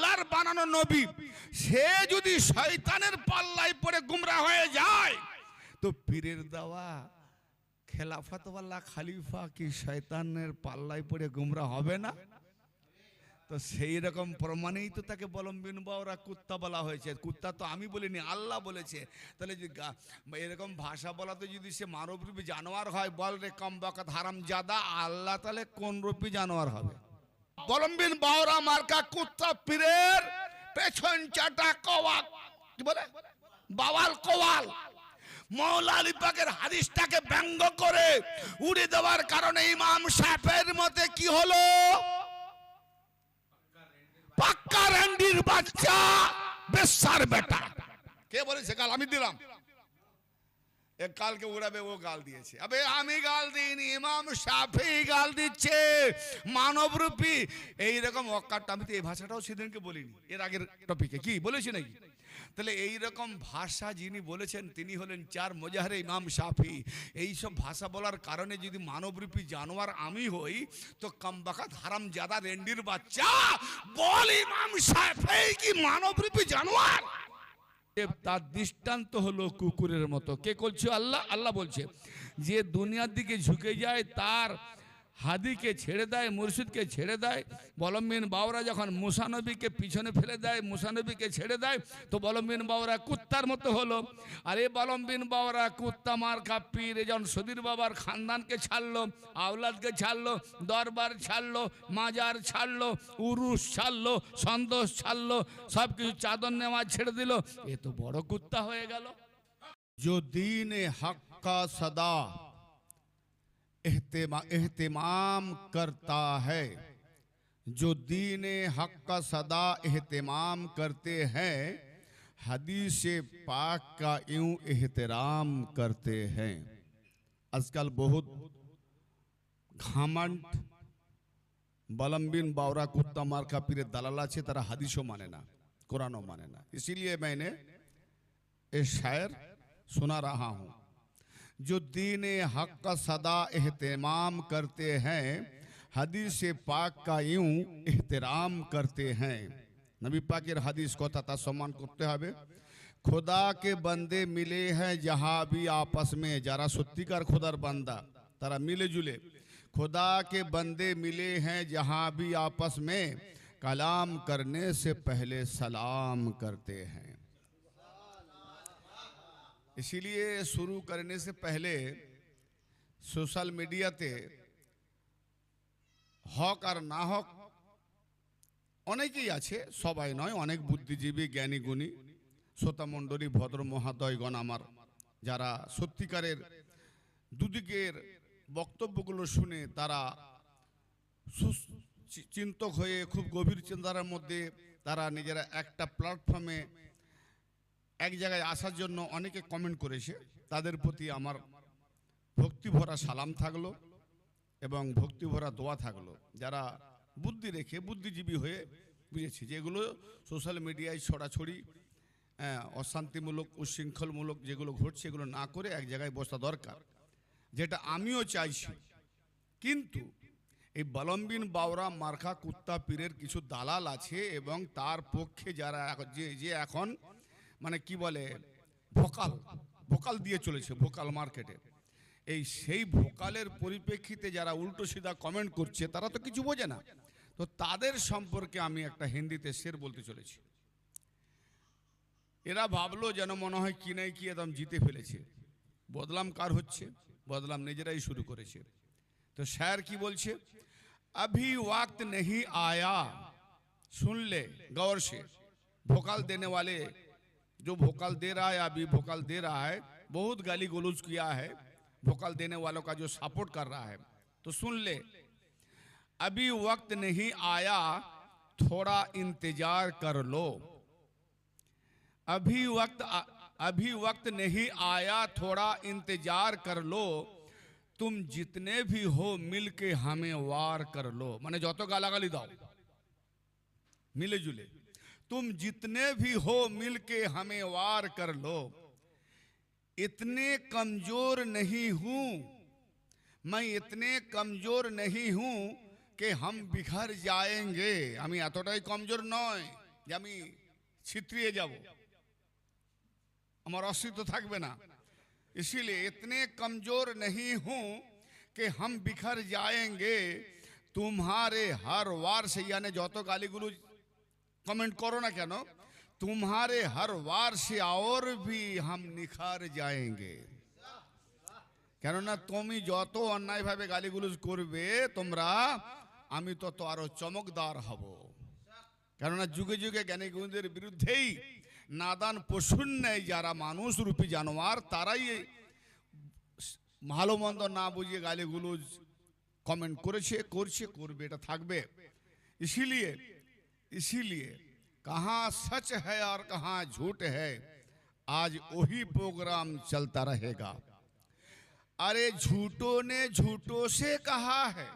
আল্লাহর বানানো নবী, সে যদি শয়তানের পাল্লায় পড়ে গুমরাহ হয়ে যায়, তো পীরের দেওয়া খেলাফতওয়ালা খলিফা কি শয়তানের পাল্লায় পড়ে গুমরাহ হবে না? তো সেই রকম প্রমাণেই তো তাকে বলম্বিন বাওরা কুত্তা বলা হয়েছে। কুত্তা তো আমি বলিনি, আল্লাহ বলেছে। তাহলে যদি এরকম ভাষা বলাতে যদি সে মানবরূপী জানোয়ার হয়, বল রে কম বকাত হারাম জাদা, আল্লাহ তাহলে কোন রূপী জানোয়ার হবে? বলম্বিন বাওরা মার্কা কুত্তা পীরের পেছন চাটা কওয়াক, কি বলে, বাওয়াল কোয়াল, মৌলা আলী পাকের হাদিসটাকে ব্যঙ্গ করে উড়ে দেওয়ার কারণে ইমাম শাফিঈর মতে কি হলো? পাক্কা রেন্ডির বাচ্চা, বেশ্যার বেটা। কে বলেছে গাল? আমি দিলাম। এক কালকে উড়াবে, ও গাল দিয়েছে। আবে আমি গাল দিইনি, ইমাম শাফিঈ গাল দিচ্ছে। মানবরূপী এইরকম অকাট্টা, আমি তো এই ভাষাটাও সেদিনকে বলিনি, এর আগের টপিকে কি বলেছি নাকি? তাহলে এইরকম ভাষা যিনি বলেছেন তিনি হলেন চার মোজাহারে ইমাম শাফিঈ। এইসব ভাষা বলার কারণে যদি মানবরূপী জানোয়ার আমি হই, তো কামবাকাত হারাম জাদা রেন্ডির বাচ্চা বল ইমাম শাফিঈ কি মানবরূপী জানোয়ার? তার দৃষ্টান্ত হলো কুকুরের মতো। কে বলছে? আল্লাহ। আল্লাহ বলছে যে দুনিয়ার দিকে ঝুঁকে যায়, তার হাদিকে ছেড়ে দেয়, মুর্শিদকে ছেড়ে দেয়। বলম্বিন বাওরা যখন মুসা নবীকে পিছনে ফেলে দেয়, মুসা নবীকে ছেড়ে দেয়, তো বলম্বিন বাওরা কুত্তার মতো হলো। আর এই বলম্বিন বাওরা কুত্তা মার্কা পীর যখন সদীর বাবার খানদানকে ছাড়লো, আওলাদকে ছাড়লো, দরবার ছাড়লো, মাজার ছাড়লো, উরুস ছাড়লো, সন্তোষ ছাড়লো, সব কিছু চাদর নেওয়া ছেড়ে দিল, এ তো বড় কুত্তা হয়ে গেল। जो दीन हक का सदा एहतिमाम करता है, जो दीन हक का सदा एहतिमाम करते हैं, हदीस पाक का यूं एहतराम करते हैं। आजकल बहुत घामंड बलम्बिन बावरा कुत्ता मार का पीरे दलाला छे, तारा हदीसों माने ना, कुरानों माने ना। इसीलिए मैंने ये शायर सुना रहा हूँ। जो दीन हक का सदा एहतमाम करते हैं, हदीस पाक का यूं एहतराम करते हैं। नबी पाकेर हदीस को तथा सम्मान करते हबे। खुदा के बंदे मिले हैं जहाँ भी आपस में, जारा सत्यिकार खुदार बंदा तारा मिले जुले, खुदा के बंदे मिले हैं जहाँ भी आपस में, कलाम करने से पहले सलाम करते हैं। इसीलिए शुरू करने से पहले सोशल मीडियाते हक और ना हक अनेकेई आछे, सबाई नय, अनेक बुद्धिजीवी ज्ञानी गुणी श्रोता मंडली भद्र महादयगण आमार जारा सत्यिकारेर दुदिकेर बक्तव्यगुलो शुने तारा चिंतक हये खूब गभीर चिंतार मध्य तारा निजेरा एकटा प्लैटफर्मे एक जगह आसार जन्य अनेके कमेंट करेছে, तादेर प्रति आमार भक्ति भरा सालाम थाकलो एवं भक्ति भरा दोया थाकलो। जारा बुद्धि रेखे बुद्धिजीवी हये बुझेछि जे एगुलो सोशल मीडियाय छड़ाछड़ी अशांतिमूलक उच्छृंखलमूलक जेगुलो घटছে एगुलो ना करे एक जगह बसा दरकार, जेटा आमिও চাইছি। কিন্তু এই বলম্বিন বাওরা মার্কা কুত্তা পীরের কিছু দালাল আছে এবং তার পক্ষে যারা যে এখন মানে কি বলে ভোকাল ভোকাল দিয়ে চলেছে, ভোকাল মার্কেটে, এই সেই ভোকালের পরিপ্রেক্ষিতে যারা উল্টো সিধা কমেন্ট করছে তারা তো কিছু বোঝে না। তো তাদের সম্পর্কে আমি একটা হিন্দিতে শের বলতে চলেছি। এরা ভাবলো যেন মনে হয় কি নাই কি একদম জিতে ফেলেছে। বদলাম কার হচ্ছে? বদলাম নিজেরাই শুরু করেছে। तो शायर की बोलছে, अभी वक्त नहीं आया, सुन ले गौर से, भोकाल देने वाले जो भोकाल दे रहा है, अभी भोकाल दे रहा है, बहुत गाली गलौज किया है भोकाल देने वालों का जो सपोर्ट कर रहा है, तो सुन ले, अभी वक्त नहीं आया, थोड़ा इंतजार कर लो, अभी वक्त नहीं आया, थोड़ा इंतजार कर लो, तुम जितने भी हो मिलके हमें वार कर लो, माने যত গালাগালি দাও मिले जुले, तुम जितने भी हो मिलके हमें वार कर लो, इतने कमजोर नहीं हूं मैं, इतने कमजोर नहीं हूं कि हम बिखर जाएंगे, আমি এতটাই কমজোর নয় যে আমি ছিত্রিয়ে যাব, আমার अस्तित्व থাকবে না। इसीलिए इतने कमजोर नहीं हूं कि हम बिखर जाएंगे तुम्हारे हर वार से, यानी যত গালিগুলো कमेंट करो ना কেন, तुम्हारे हर वार से और भी हम निखार जाएंगे। কেননা তুমি যত অন্যায়ভাবে গালিগুলোজ করবে তোমরা, আমি তত আরো চমকদার হব। কেননা যুগে যুগে জ্ঞানী গুণীদের বিরুদ্ধেই নাদান পশুর ন্যায় যারা মানুষ রূপী জানোয়ার, তারাই ভালো মন্দ না বুঝিয়ে গালিগুলোজ কমেন্ট করেছে, করছে, করবে, এটা থাকবে। इसीलिए कहाँ सच है और कहाँ झूठ है, आज वही प्रोग्राम चलता रहेगा। अरे झूठों ने झूठों से कहा है,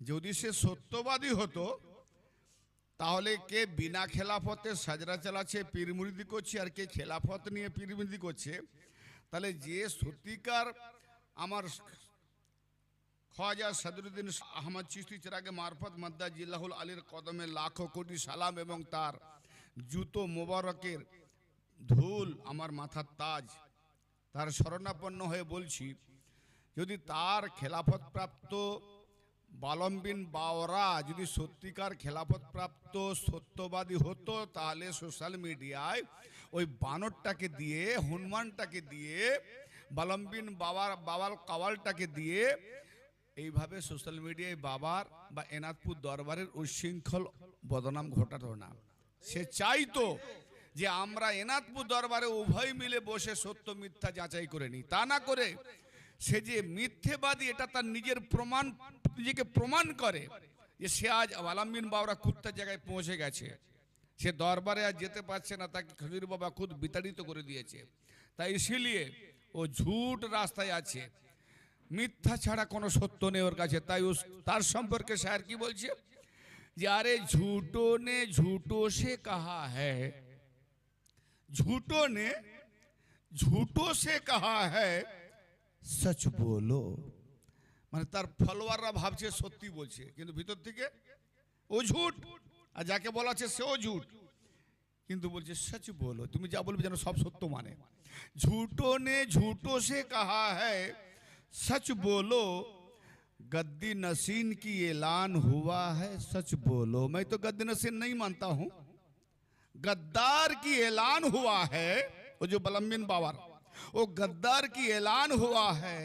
যদি সে সত্যবাদী হতো তাহলে কে বিনা খেলাফতে সাজরা চালাচ্ছে, পীর মুরিদি করছে, আর কে খেলাফত নিয়ে পীর মুরিদি করছে। তাহলে যে সত্যিকার আমার ख्वाजा सदरुद्दीन আহমদ চিশতি চিরাগে মারফত মাদ্দা জিল্লাহুল আলীর কদমে লাখো কোটি সালাম এবং তার জুতো মোবারকের ধুল আমার মাথার তাজ, তার শরণাপন্ন হয়ে বলছি, যদি তার খেলাফত প্রাপ্ত বালম-বিন বাওরা যদি সত্যিকার খেলাফত প্রাপ্ত সত্যবাদী হতো, তাহলে সোশ্যাল মিডিয়ায় ওই বানরটাকে দিয়ে, হনুমানটাকে দিয়ে, বালম-বিন বাওয়াল কাওয়ালটাকে দিয়ে এইভাবে সোশ্যাল মিডিয়ায় বাবার বা এনাদপুর দরবারের উচ্ছৃঙ্খল বদনাম ঘটাতো না। সে চাইতো যে আমরা এনাদপুর দরবারে উভয় মিলে বসে সত্য মিথ্যা যাচাই করে নিই। তা না করে সে যে মিথ্যেবাদী, এটা তার নিজের প্রমাণ, নিজেকে প্রমাণ করে যে সে আজ বালম-বিন বাওরা কুত্তার জায়গায় পৌঁছে গেছে, সে দরবারে আর যেতে পারছে না, তাকে খজুর বাবা খুদ বিতাড়িত করে দিয়েছে। তাই ইসিলিয়ে ও ঝুট রাস্তায় আছে, মিথ্যা ছাড়া কোনো সত্য নেই ওর কাছে। তাই তার সম্পর্কে শায়ের কি বলছে যে আরে ঝুটো নে ঝুটো সে কাহা হ্যায়, ঝুটো নে ঝুটো সে কাহা হ্যায় সচ বলো। মানে তার ফলোয়াররা ভাবছে সত্যি বলছে, কিন্তু ভিতর থেকে ও ঝুট, আর যাকে বলা আছে সেও ঝুট, কিন্তু বলছে সচ বলো, তুমি যা বলবে যেন সব সত্য মানে। ঝুটো নে ঝুটো সে কাহা হ্যায় सच बोलो, गद्दी नसीन की ऐलान हुआ है सच बोलो। मैं तो गद्दी नसीन नहीं मानता हूं, गद्दार की ऐलान हुआ है, वो जो बालम-बिन बावर, वो गद्दार की ऐलान हुआ है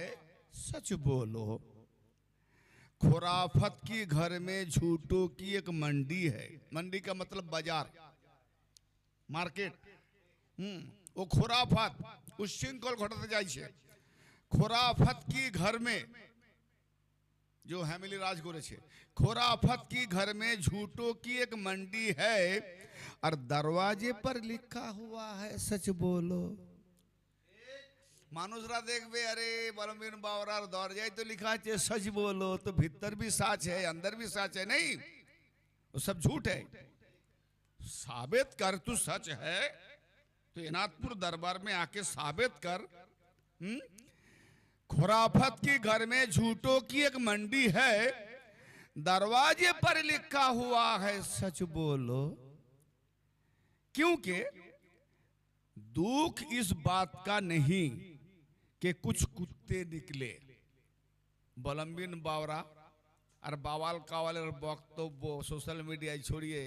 सच बोलो। खुराफत की घर में झूठों की एक मंडी है, मंडी का मतलब बाजार, मार्केट। वो खुराफत उच्छृंखल घटाते जाइए। खोराफत की घर में जो हैमिली राज करेছে, खोराफत की घर में झूठों की एक मंडी है और दरवाजे पर लिखा हुआ है सच बोलो। মানুষরা দেখবে আরে বালম-বিন বাওরার দরজায় তো লিখা আছে सच बोलो, तो भीतर भी सच है अंदर भी सच है, नहीं वो सब झूठ है। साबित कर तू सच है तो इनादपुर दरबार में आके साबित कर। खुराफत की घर में झूठों की एक मंडी है, दरवाजे पर लिखा हुआ है सच बोलो। क्योंकि दुख इस बात का नहीं कि कुछ कुत्ते निकले। বালম-বিন বাওরা আর বাওয়াল কাওয়ালের বক্তব্য সোশ্যাল মিডিয়ায় ছড়িয়ে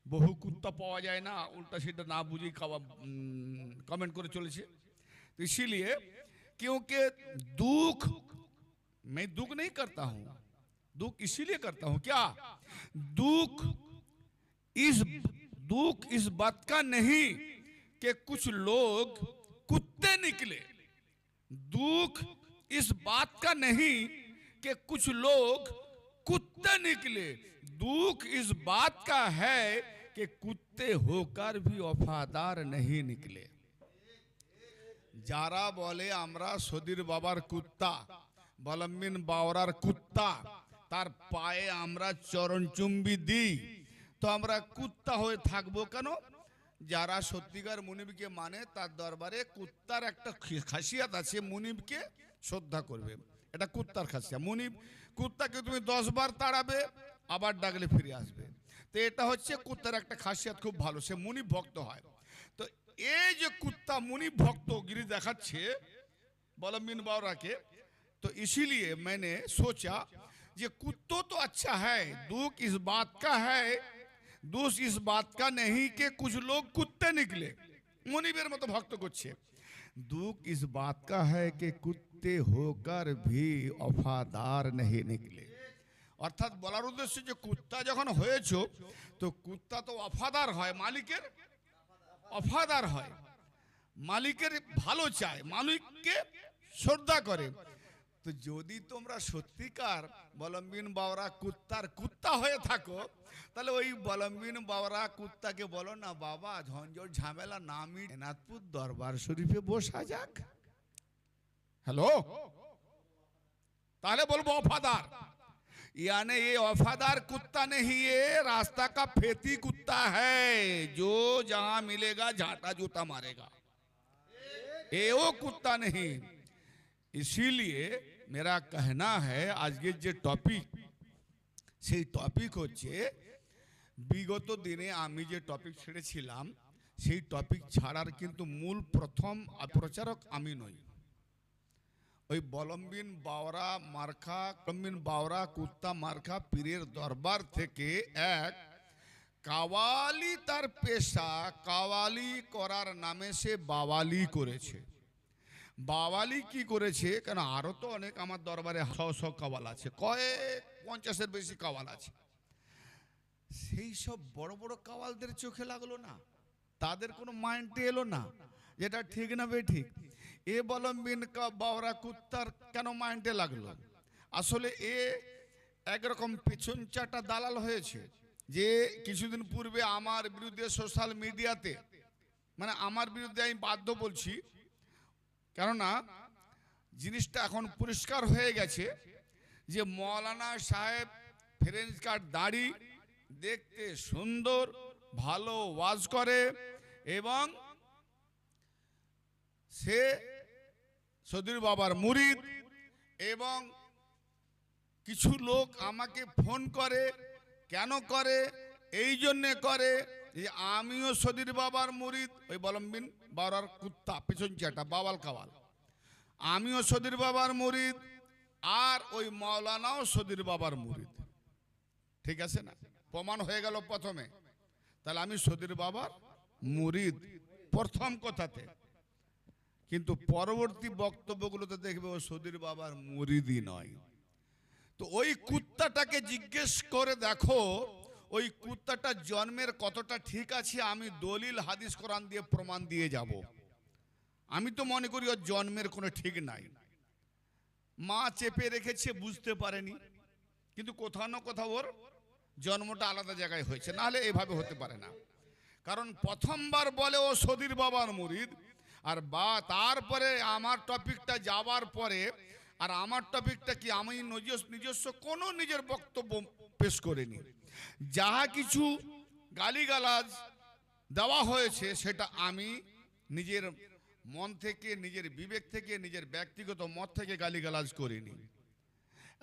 বহু কুত্তা পাওয়া যায় না, উল্টা সেটা না বুঝি কমেন্ট করে চলেছে। তো ইসিলিয়ে क्योंकि दुख, मैं दुख नहीं करता हूं, दुख इसीलिए करता हूं क्या, दुख इस बात का नहीं कि कुछ लोग कुत्ते निकले, दुख इस बात का नहीं कि कुछ लोग कुत्ते निकले, दुख इस बात का है कि कुत्ते होकर भी वफादार नहीं निकले। যারা বলে আমরা সদির বাবার কুত্তা, বালম-বিন বাওরার কুত্তা, তার পায়ে আমরা চরণচুম্বি দিই, তো আমরা কুত্তা হয়ে থাকবো কেন? যারা সত্যিকার মুনিবকে মানে তার দরবারে কুত্তার একটা খাসিয়াত আছে, মুনিবকে শ্রদ্ধা করবে, এটা কুত্তার খাসিয়াত। মুনিব কুত্তাকে তুমি 10 বার তাড়াবে, আবার ডাকলে ফিরে আসবে। তো এটা হচ্ছে কুত্তার একটা খাসিয়াত, খুব ভালো, সে মুনি ভক্ত হয়। তো এই যে কুত্তা মুনি ভক্ত গিরি দেখাচ্ছে बलम बिन बावरा के, तो इसीलिए मैंने सोचा ये कुत्तो तो अच्छा है, दुख इस बात का है, दोष इस बात का नहीं कि कुछ लोग कुत्ते निकले, मुनिबेर मतो भक्त करछे। दुख इस बात का है कि कुत्ते होकर भी वफादार नहीं निकले। अर्थात বলার উদ্দেশ্য যে কুত্তা যখন হয়েছো তো কুত্তা তো वफादार হয়, মালিকের वफादार হয়, মালিকের ভালো চায়, মালিককে শ্রদ্ধা করে। তো যদি তোমরা সত্যিকার বলম্বিন বাওরা কুত্তার কুত্তা হয়ে থাকো তাহলে ওই বলম্বিন বাওরা কুত্তাকে বলো না বাবা ঝঞ্ঝট ঝামেলা না মিট এনাথপুর দরবার শরীফে বসা যাক। হ্যালো, তাহলে বলবো वफादार, यानी ये वफादार कुत्ता नहीं, ये रास्ता का फेती कुत्ता है जो जहां मिलेगा झाटा जूता मारेगा, ये वो कुत्ता नहीं। इसीलिए मेरा कहना है आज के जो टॉपिक সেই টপিক হচ্ছে বিগত দিনে আমি যে টপিক ছেড়েছিলাম সেই টপিক ছাড়ার কিন্তু মূল প্রথম প্রচারক আমি নই। ওই বলম্বিন বাওরা মার্কা, বলম্বিন বাওরা কুত্তা মার্কা পীরের দরবার থেকে এক কাওয়ালি, তার পেশা কাওয়ালি করার নামে সে বাওয়ালি করেছে। বাওয়ালি কি করেছে, কেন আরো তো অনেক আমার দরবারে 100 কাওয়াল আছে, কয়েক 50-এর বেশি কাওয়াল আছে। সেই সব বড় বড় কাওয়ালদের চোখে লাগলো না, তাদের কোনো মাইন্ডে এলো না যেটা ঠিক না বেঠিক। এ বলম্বিন বাওরা কুত্তার কেন মাইন্ডে লাগলো? আসলে এ একরকম পেছন চাটা দালাল হয়েছে। যে কিছুদিন পূর্বে আমার বিরুদ্ধে সোশ্যাল মিডিয়াতে, মানে আমার বিরুদ্ধে আমি বাধ্য বলছি, কেননা জিনিসটা এখন পরিষ্কার হয়ে গেছে যে মৌলানা সাহেব ফ্রেঞ্চ কাট দাড়ি, দেখতে সুন্দর, ভালো ওয়াজ করে এবং সে সদীর বাবার মুরিদ। এবং কিছু লোক আমাকে ফোন করে, কেন করে, এই জন্যে করে যে আমিও সদীর বাবার মুরিদ, ওই বলম্বিন বাওরার কুত্তা পেছন চাটা বাওয়াল কাওয়াল, আমিও সদীর বাবার মুরিদ, আর ওই মাওলানাও সদীর বাবার মুরিদ। ঠিক আছে না, প্রমাণ হয়ে গেল প্রথমে, তাহলে আমি সদীর বাবার মুরিদ প্রথম কথাতে। কিন্তু পরবর্তী বক্তব্যগুলোতে দেখবে ও সদীর বাবার মুরিদই নয়। তো ওই কুত্তাটাকে জিজ্ঞেস করে দেখো ওই কুত্তাটা জন্মের কতটা ঠিক আছে, আমি দলিল হাদিস কোরআন দিয়ে প্রমাণ দিয়ে যাব। আমি তো মনে করি ওর জন্মের কোনো ঠিক নাই, মা চেপে রেখেছে বুঝতে পারেনি, কিন্তু কোথাও না কোথাও ওর জন্মটা আলাদা জায়গায় হয়েছে, নাহলে এভাবে হতে পারে না। কারণ প্রথমবার বলে ও সদীর বাবার মুরিদ, আর বা তারপরে আমার টপিকটা যাওয়ার পরে, আর আমার টপিকটা কি আমি নিজস্ব কোনো নিজের বক্তব্য পেশ করিনি, যাহা কিছু গালিগালাজ দেওয়া হয়েছে সেটা আমি নিজের মন থেকে, নিজের বিবেক থেকে, নিজের ব্যক্তিগত মত থেকে গালিগালাজ করিনি।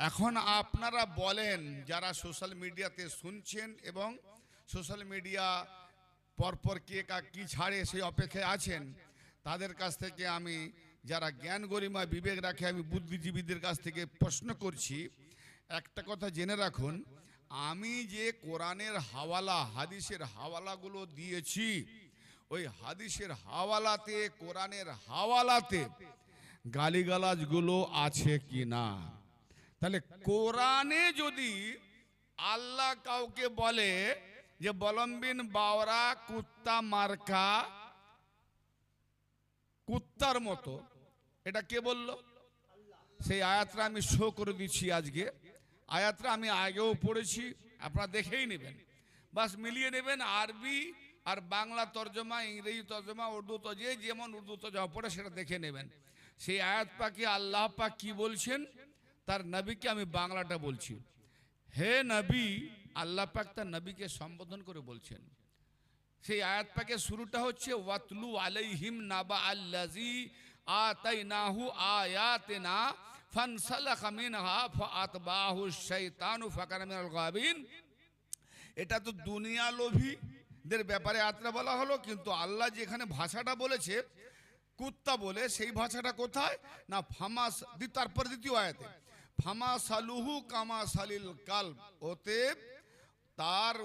এখন আপনারা বলেন যারা সোশ্যাল মিডিয়াতে শুনছেন এবং সোশ্যাল মিডিয়া পরপর কে কি ছাড়ে সেই অপেক্ষায় আছেন, তাদের কাছ থেকে আমি, যারা জ্ঞান গরিমা বিবেক রাখে, আমি বুদ্ধিজীবীদের কাছ থেকে প্রশ্ন করছি, একটা কথা জেনে রাখুন, আমি যে কোরআনের হাওয়ালা হাদিসের হাওয়ালাগুলো দিয়েছি, ওই হাদিসের হাওয়ালাতে কোরআনের হাওয়ালাতে গালিগালাজগুলো আছে কি না? তাহলে কোরআনে যদি আল্লাহ কাউকে বলে যে বলম্বিন বাওরা কুত্তা মার্কা কুত্তার মতো, এটা কে বলল? সেই আয়াতটা আমি শো করে দিচ্ছি আজকে। আয়াতটা আমি আগেও পড়েছি, আপনারা দেখেই নেবেন, বাস মিলিয়ে নেবেন আরবি আর বাংলা তর্জমা, ইংরেজি তর্জমা, উর্দু তর্জমা, যেমন উর্দু তর্জমা পড়ে সেটা দেখে নেবেন। সেই আয়াত পাকে আল্লাহ পাক কি বলছেন, তার নবীকে আমি বাংলাটা বলছি। হে নবী, আল্লাহ পাক তার নবীকে সম্বোধন করে বলছেন। সেই আয়াত পাকে শুরুটা হচ্ছে ওয়াতলু আলাইহিম নাবা আল্লাযী আতাইনাহু আয়াতিনা ফানসালাখা মিনহা ফাআতবাহু শাইতানু ফাকানা মিনাল গাবিন। এটা তো দুনিয়া লোভীদের ব্যাপারে আয়াতটা বলা হলো, কিন্তু আল্লাহ যেখানে ভাষাটা বলেছে কুত্তা বলে, সেই ভাষাটা কোথায় না ফামাস, তারপর দ্বিতীয় আয়াতে ফামা সালুহু কামা সালিল কালব, ওতে তার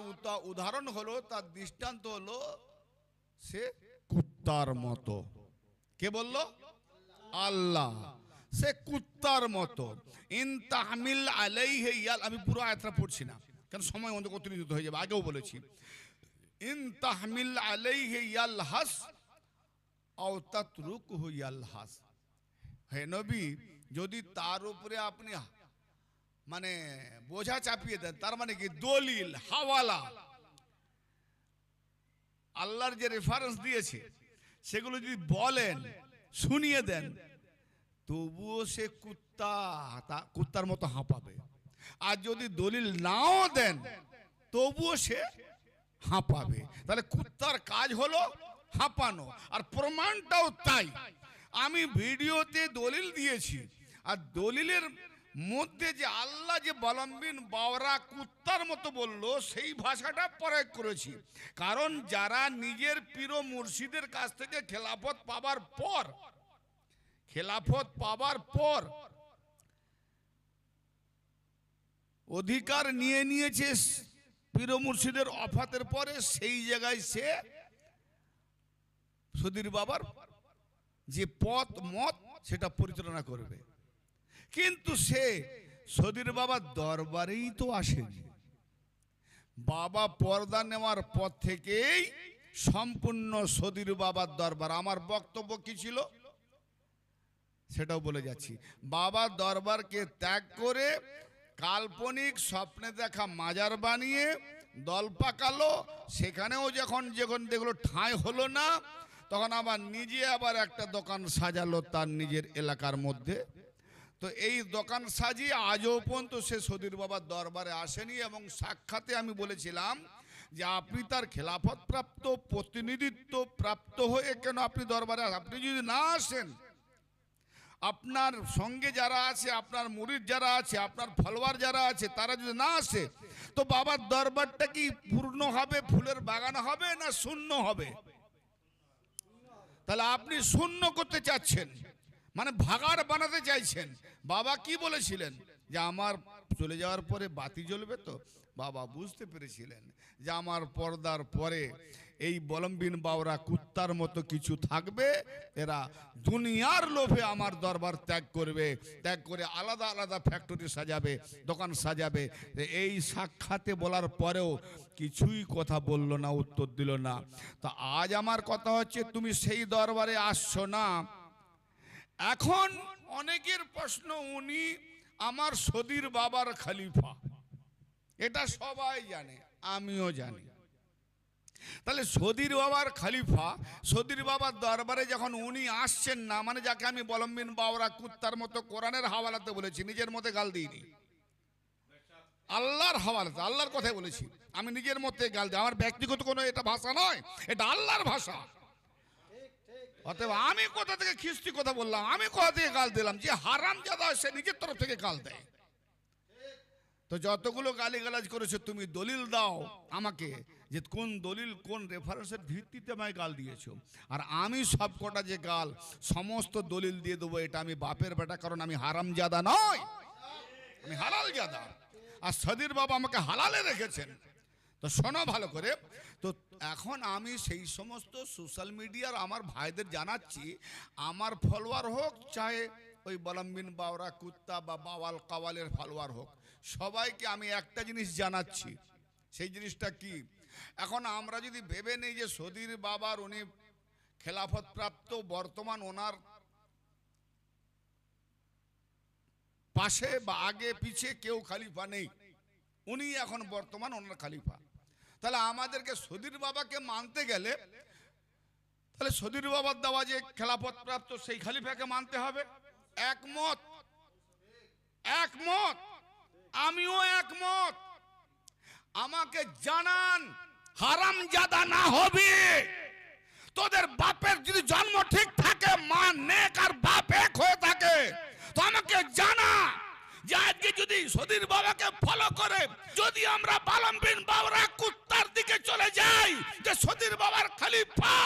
উদাহরণ হলো, তার দৃষ্টান্ত হলো সে কুত্তার মতো। কে বলল? আল্লাহ। সে কুত্তার মতো। ইন তাহমিল আলাইহি ইয়াল, আমি পুরো আয়াতটা পড়ছি না কারণ সময় অতিরিক্ত হয়ে যাবে, আগেও বলেছি। ইন তাহমিল আলাইহি ইয়ালহাস আও তাতরুকহু ইয়ালহাস, হে নবী যদি তার উপরে আপনি মানে বোঝা চাপিয়ে দেন, তার মানে কি দলিল হাওয়ালা আল্লাহর যে রেফারেন্স দিয়েছে সেগুলো যদি বলেন, শুনিয়ে দেন, তবুও সে কুত্তার মতো হাঁপাবে। আর যদি দলিল নাও দেন তবুও সে হাঁপাবে। তাহলে কুত্তার কাজ হলো হাঁপানো, আর প্রমাণটাও তাই। আমি ভিডিওতে দলিল দিয়েছি, আর দলিলের মধ্যে যে আল্লাহ যে বলম্বিন বাওরা কুত্তার মতো বলল, সেই ভাষাটা প্রয়োগ করেছি। কারণ যারা নিজের পীর মুর্শিদের কাছ থেকে খেলাফত পাবার পর অধিকার নিয়ে নিয়েছে পীর মুর্শিদের অফাতের পরে, সেই জায়গায় সে সদীর বাবার যে পথ মত সেটা পরিচালনা করবে। কিন্তু সে সদীর বাবার দরবারেই তো আসেনি। বাবা পর্দা নেওয়ার পর থেকেই সম্পূর্ণ সদীর বাবার দরবার। আমার বক্তব্য কি ছিল সেটাও বলে যাচ্ছি। বাবার দরবারকে ত্যাগ করে কাল্পনিক স্বপ্নে দেখা মাজার বানিয়ে দল পাকালো। সেখানেও যখন দেখলো ঠাঁই হলো না, তখন আবার নিজে আবার একটা দোকান সাজালো তার নিজের এলাকার মধ্যে। তো এই দোকান সাজিয়ে আজও পর্যন্ত সে সদীর বাবার দরবারে আসেনি। এবং সাক্ষাতে আমি বলেছিলাম যে আপনি তার খেলাফত প্রাপ্ত, প্রতিনিধিত্ব প্রাপ্ত হয়ে কেন আপনি দরবারে, আপনি যদি না আসেন, আপনার সঙ্গে যারা আছে, আপনার মুরিদ যারা আছে, আপনার ফলোয়ার যারা আছে, তারা যদি না আসে, তো বাবার দরবারটা কি পূর্ণ হবে, ফুলের বাগান হবে না শূন্য হবে? তাহলে আপনি শূন্য করতে চাচ্ছেন, মানে ভাগাড় বানাতে চাইছেন। বাবা কি বলেছিলেন যে আমার চলে যাওয়ার পরে বাতি জ্বলবে, তো বাবা বুঝতে পেরেছিলেন যে আমার পর্দার পরে এই বলম্বিন বাওরা কুত্তার মতো কিছু থাকবে, এরা দুনিয়ার লোভে আমার দরবার ত্যাগ করবে, ত্যাগ করে আলাদা আলাদা ফ্যাক্টরি সাজাবে, দোকান সাজাবে। এই সাক্ষাতে বলার পরেও কিছুই কথা বলল না, উত্তর দিল না। তো আজ আমার কথা হচ্ছে, তুমি সেই দরবারে আসছো না। এখন অনেকের প্রশ্ন, উনি আমার সদীর বাবার খলিফা, এটা সবাই জানে, আমিও জানি। তাহলে সদীর বাবার খলিফা, সদীর বাবার দরবারে যখন উনি আসছেন না, মানে যাকে আমি বলম্বিন বাওরা কুত্তার মতো কোরআনের হাওয়ালাতে বলেছি, নিজের মতে গাল দিইনি, আল্লাহর হাওয়ালাতে, আল্লাহর কথাই বলেছি। আমি নিজের মতে গাল দিই, আমার ব্যক্তিগত কোনো এটা ভাষা নয়, এটা আল্লাহর ভাষা। অতএব আমি কোথা থেকে খিস্তি কথা বললাম, আমি কোথা থেকে গাল দিলাম? যে হারামজাদা সে নিজের তরফ থেকে গাল দেয়। তো যতগুলো গালিগালাজ করেছে, তুমি দলিল দাও আমাকে, যে কোন দলিল কোন রেফারেন্সের ভিত্তিতে আমায় গাল দিয়েছো। আর আমি সব কটা যে গাল সমস্ত দলিল দিয়ে দেবো, এটা আমি বাপের বেটা, কারণ আমি হারামজাদা নয়, আমি হালাল জাদা। আর সদীর বাবা আমাকে হালালে রেখেছেন। তো শোনো ভালো করে। তো এখন আমি সেই সমস্ত সোশ্যাল মিডিয়ার আমার ভাইদের জানাচ্ছি, আমার ফলোয়ার হোক চাहे ওই বলম্বিন বাওরা কুত্তা বা বাওয়াল কাওয়ালের ফলোয়ার হোক, সবাইকে আমি একটা জিনিস জানাচ্ছি। সেই জিনিসটা কি? এখন আমরা যদি ভেবে নেই যে সদীর বাবার উনি খেলাফত প্রাপ্ত, বর্তমান ওনার পাশে বা আগে পিছে কেউ খলিফা নেই, উনি এখন বর্তমান ওনার খলিফা। তাহলে আমাদেরকে সদীর বাবাকে মানতে গেলে, তাহলে সদীর বাবার দেওয়া যে খেলাফত প্রাপ্ত সেই খলিফাকে মানতে হবে। একমত, একমত, আমিও একমত। আমাকে জানান, হারামজাদা না হবে, তোদের বাপের যদি জন্ম ঠিক থাকে, মা নেক আর বাপ এক হয়ে থাকে, তো আমাকে জানা যে আজকে যদি সদীর বাবাকে ফলো করে যদি আমরা বালম বিন বাওরা কুত্তার দিকে চলে যাই, যে সদীর বাবার খলিফা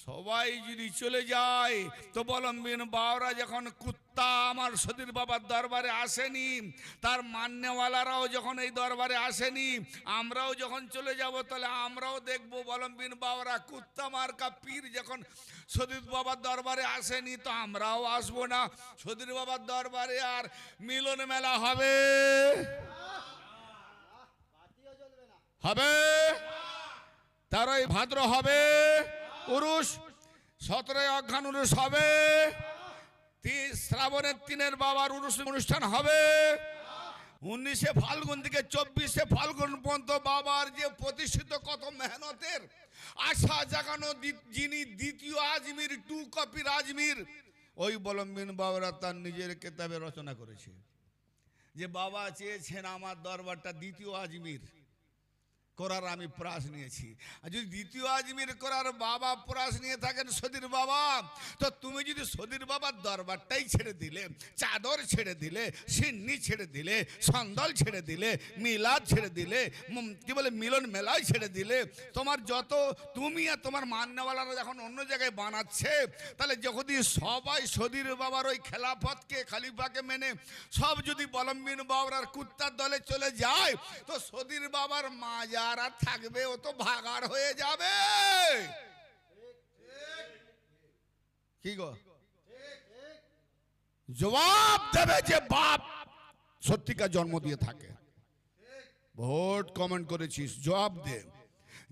সবাই যদি চলে যায়, তো বালম বিন বাওরা যখন কুত্তা আমার সদীর বাবার দরবারে আসেনি, তার মান্যওয়ালারাও যখন এই দরবারে আসেনি, আমরাও যখন চলে যাব, তাহলে আমরাও দেখবো বালম বিন বাওরা কুত্তা মার্কা পীর যখন সদীর বাবার দরবারে আসেনি, তো আমরাও আসবো না। সদীর বাবার দরবারে আর মিলন মেলা হবে হবে 13ই ভাদ্র হবে উরুস, 17ই অঘ্রান উরুস হবে, শ্রাবণের 3 বাবার উরুস অনুষ্ঠান হবে, 19শে ফাল্গুন থেকে 24শে ফাল্গুন পর্যন্ত বাবার যে প্রতিষ্ঠিত কত মেহনতের আশা জাগানো যিনি দ্বিতীয় আজমির 2 কপির আজমির, ওই বালম বিন বাওরা তার নিজের কিতাবে রচনা করেছে যে বাবা চেয়েছেন আমার দরবারটা দ্বিতীয় আজমির করার আমি প্রয়াস নিয়েছি। আর যদি দ্বিতীয় আজমির করার বাবা প্রয়াস নিয়ে থাকেন সদীর বাবা, তো তুমি যদি সদীর বাবার দরবারটাই ছেড়ে দিলে, চাদর ছেড়ে দিলে, সিন্নি ছেড়ে দিলে, সন্দল ছেড়ে দিলে, মিলাদ ছেড়ে দিলে, কি বলে মিলন মেলায় ছেড়ে দিলে, তোমার যত তুমি আর তোমার মান্যওয়ালারা যখন অন্য জায়গায় বানাচ্ছে, তাহলে যখন সবাই সদীর বাবার ওই খেলাফতকে খলিফাকে মেনে সব যদি বালম বিন বাওরার কুত্তার দলে চলে যায়, তো সদীর বাবার মাজা যারা থাকবে ও তো ভাগার হয়ে যাবে। কি গো জবাব দেবে যে বাপ সত্যিকার জন্ম দিয়ে থাকে। ভোট কমেন্ট করেছিস, জবাব দে।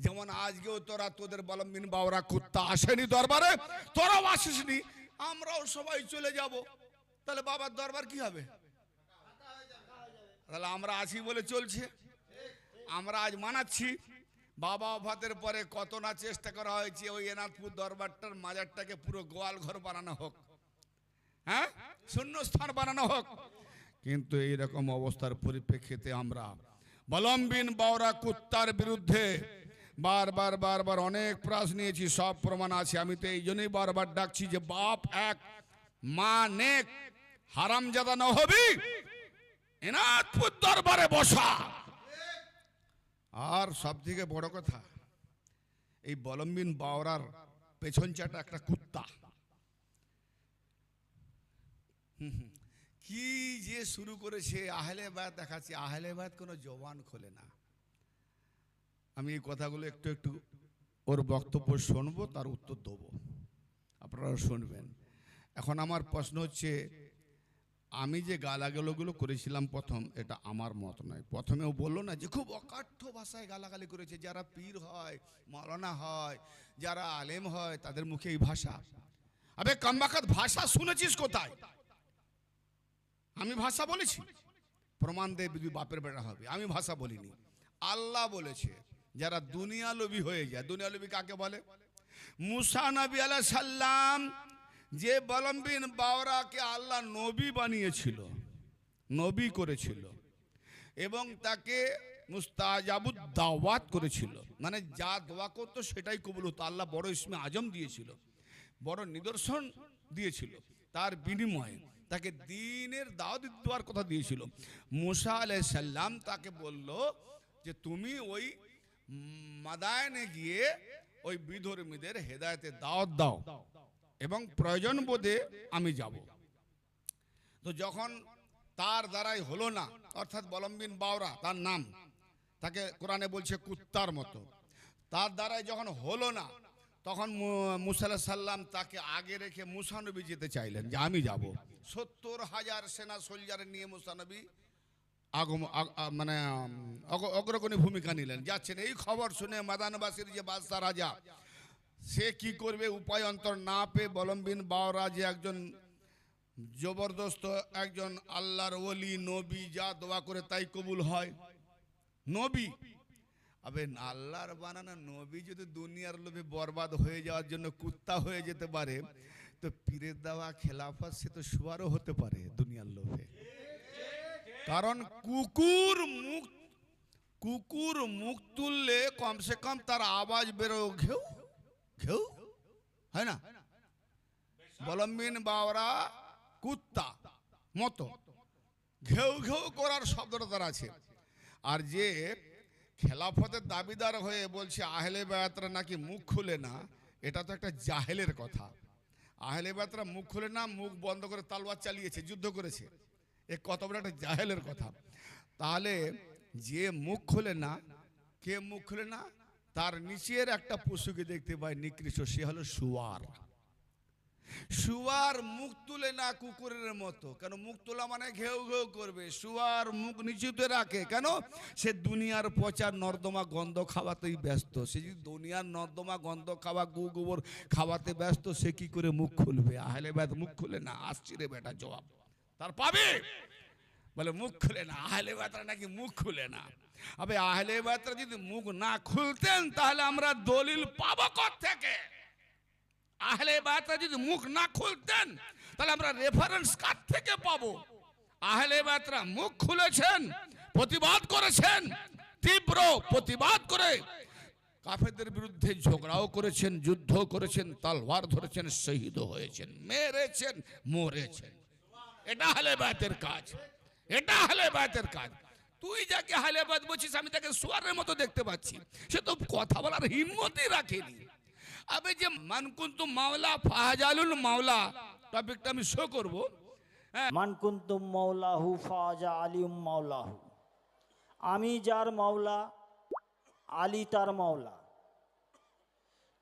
যেমন আজকেও তোরা তোদের বালম বিন বাওরা কুত্তা আসেনি দরবারে, তোরাও আসিসনি, আমরাও সবাই চলে যাব, তাহলে বাবার দরবার কি হবে? তাহলে আমরা আসি বলে চলছে, আমরা আজ মানাচ্ছি। বাবা ওফাতের পরে কত না চেষ্টা করা হয়েছে ওই এনাথপুর দরবারটার মাজারটাকে পুরো গোয়াল ঘর বানানো হোক, হ্যাঁ শূন্যস্থান বানানো হোক, কিন্তু এইরকম অবস্থার পরিপ্রেক্ষিতে আমরা বালম বিন বাওরা কুত্তার বিরুদ্ধে বারবার বারবার অনেক প্রয়াস নিয়েছি, সব প্রমাণ আছে। আমি তো এই জন্যই বারবার ডাকছি যে বাপ এক মা নেক, হারামজাদা না হবি, এনাথপুর দরবারে বসা। আর সব থেকে বড় কথা, এই বালম বিন বাওরার পেছন চাটা একটা কুত্তা কি যে শুরু করেছে, আহলে বায়াত দেখাচ্ছে। আহলে বায়াত কোনো জবান খোলে না। আমি এই কথাগুলো একটু একটু ওর বক্তব্য শুনবো, তার উত্তর দেবো, আপনারা শুনবেন। এখন আমার প্রশ্ন হচ্ছে, আমি যে গালাগালগুলো করেছিলাম প্রথম, এটা আমার মত নয়। প্রথমেও বললো না যে খুব অকাঠ্য ভাষায় গালাগালি করেছে, যারা পীর হয়, মাওলানা হয়, যারা আলেম হয়, তাদের মুখে এই ভাষা। আবে কামবাকাত ভাষা শুনেছিস কোথায়? আমি ভাষা বলেছি? প্রমাণ দে যদি বাপের বেটা হবে। আমি ভাষা বলিনি, আল্লাহ বলেছে। যারা দুনিয়া লোভী হয়ে যায়, দুনিয়া লোভী কাকে বলে? মুসা নবী আলাইহিস সালাম যে বালম বিন বাওরাকে আল্লাহ নবী বানিয়েছিল, নবী করেছিল, এবং তাকে মুস্তাজাবুদ দাওয়াত করেছিল, মানে যা দোয়া করতো সেটাই কবুল হতো। আল্লাহ বড় ইসমে আজম দিয়েছিল, বড় নিদর্শন দিয়েছিল, তার বিনিময়ে তাকে দ্বীনের দাওয়াত দেওয়ার কথা দিয়েছিল। মুসা আলাইহিস সালাম তাকে বলল যে তুমি ওই মাদায়েনে গিয়ে ওই বিধর্মীদের হেদায়েতের দাওয়াত দাও এবং প্রয়োজন বোধে আমি যাব। তো যখন তার দ্বারাই হলো না, অর্থাৎ বালম বিন বাওরা তার নাম, তাকে কোরআনে বলছে কুত্তার মতো, তার দ্বারাই যখন হলো না, তখন মুসা আলাইহিস সালাম তাকে আগে রেখে মুসা নবী যেতে চাইলেন যে আমি যাব। 70,000 সেনা সোলজার নিয়ে মুসা নবী মানে অগ্রগণী ভূমিকা নিলেন, যাচ্ছেন। এই খবর শুনে মাদানবাসীর যে বাদশা রাজা, সে কি করবে উপায় অন্তর না পেয়ে বালম বিন বাওরা যে একজন জবরদস্ত একজন আল্লাহর ওলি নবী, যা দোয়া করে তাই কবুল হয়, নবী। আবে আল্লাহর বানানো নবী যদি দুনিয়ার লোভে বরবাদ হয়ে যাওয়ার জন্য কুত্তা হয়ে যেতে পারে, তো পীরের দেওয়া খেলাফত সে তো শুয়ারও হতে পারে দুনিয়ার লোভে। কারণ কুকুর মুখ তুললে কমসে কম তার আওয়াজ বেরো, ঘেউ ঘেউ, হয় না? বালম বিন বাওরা কুত্তা মতো, ঘেউ ঘেউ করার শব্দটা তার আছে। আর যে খেলাফতের দাবিদার হয়ে বলছে আহলে বায়াতরা নাকি মুখ খুলে না, এটা তো একটা জাহেলের কথা। আহলে বায়াতরা মুখ খুলে না, মুখ বন্ধ করে তালওয়ার চালিয়েছে, যুদ্ধ করেছে। এ কত বড় একটা জাহেলের কথা। তাহলে যে মুখ খুলে না, কে মুখ খুলে না? তার নিচের একটা পশুকে দেখতে পাই নিকৃষ্ট, সে হলো শুয়ার। শুয়ার মুখ তুলে না কুকুরের মতো। কেন? মুখ তোলা মানে ঘেউ ঘেউ করবে। শুয়ার মুখ নিচুতে রাখে কেন? সে দুনিয়ার পচা নর্দমা গন্ধ খাওয়াতেই ব্যস্ত। সে যদি দুনিয়ার নর্দমা গন্ধ খাওয়া, গু গোবর খাওয়াতে ব্যস্ত, সে কি করে মুখ খুলবে? আহলে বায়াত মুখ খুলে না। আসছি রে বেটা জবাব তার পাবে। বলে মুখ খুলে না, আহলে বায়াতরা নাকি মুখ খুলে না। আবে আহলে বায়াতরা যদি মুখ না খুলতেন তাহলে আমরা দলিল পাবো কোত্থেকে? আহলে বায়াতরা যদি মুখ না খুলতেন তাহলে আমরা রেফারেন্স কার থেকে পাবো? আহলে বায়াতরা মুখ খুলেছেন, প্রতিবাদ করেছেন, তীব্র প্রতিবাদ করে কাফেরদের বিরুদ্ধে ঝগড়াও করেছেন, যুদ্ধ করেছেন, তলোয়ার ধরেছেন, শহীদ হয়েছেন, মেরেছেন, মরেছেন। এটা আহলে বায়াতের কাজ, এটা আহলে বায়াতের কাজ। তুই যাকে আহলে বায়াত বলছিস আমি তাকে শুয়ারের মতো দেখতে পাচ্ছি। সে তো কথা বলার হিম্মতই রাখেনি। আবে যে মানকুন্তু মাওলা ফাজালুল মাওলা টপিকটা আমি শো করব। মানকুন্তু মাওলাহু ফাজা আলিউম মাওলাহু, আমি যার মাওলা আলী তার মাওলা।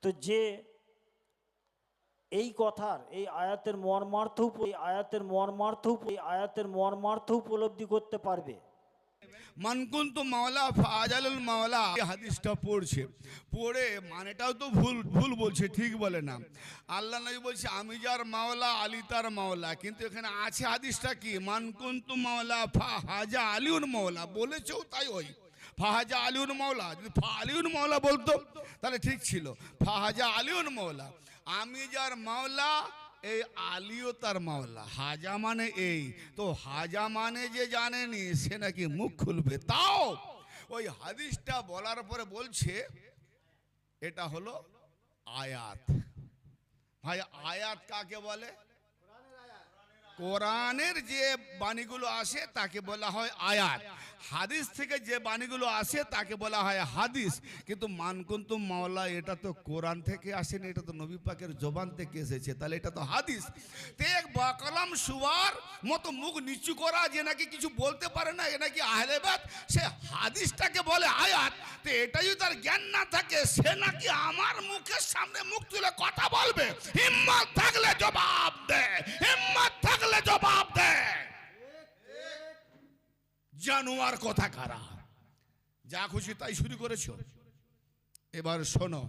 তো যে এই কথার এই আয়াতের মর্মার্থ উপলব্ধি করতে পারবে। মানকুন্তু মাওলা ফাজালুল মাওলা হাদিসটা পড়ছে, পড়ে মানেটাও তো ভুল বলছে, ঠিক বলে না। আল্লাহ নবী বলছে আমি যার মাওলা আলী তার মাওলা, কিন্তু এখানে আছে হাদিসটা কি? মানকুন্তু মাওলা ফাহাজা আলিউন মাওলা, বলেছেও তাই ওই ফাহাজা আলিউন মাওলা। যদি আলিউন মাওলা বলতো তাহলে ঠিক ছিল। ফাহাজা আলিউন মাওলা, আমি যার মাওলা এই আলীও তার মাওলা। হাজা মানে এই তো, হাজা মানে যে জানেনি সে নাকি মুখ খুলবে। তাও ওই হাদিসটা বলার পরে বলছে এটা হলো আয়াত। ভাই আয়াত কাকে বলে? কোরআনের যে বাণীগুলো আসে তাকে বলা হয় আয়াত। হাদিস থেকে যে বাণীগুলো আসে তাকে বলা হয় হাদিস। কিন্তু মানকুন্তু মাওলা এটা তো কোরআন থেকে আসেনি, এটা তো নবী পাকের জবান থেকে এসেছে, তাহলে এটা তো হাদিস। তে এক বাকলাম শুয়ার মতো মুখ নিচু করা যে নাকি কিছু বলতে পারে না, এ নাকি আহলে বায়াত, সে হাদিসটাকে বলে আয়াত। তো এটা যদি তার জ্ঞান না থাকে, সে নাকি আমার মুখের সামনে মুখ তুলে কথা বলবে? হিম্মত থাকলে জবাব দে, হিম্মত থাকলে জবাব দে। জানোয়ার কথা কারা, যা খুশি তাই শুরু করেছো। এবার শোনো,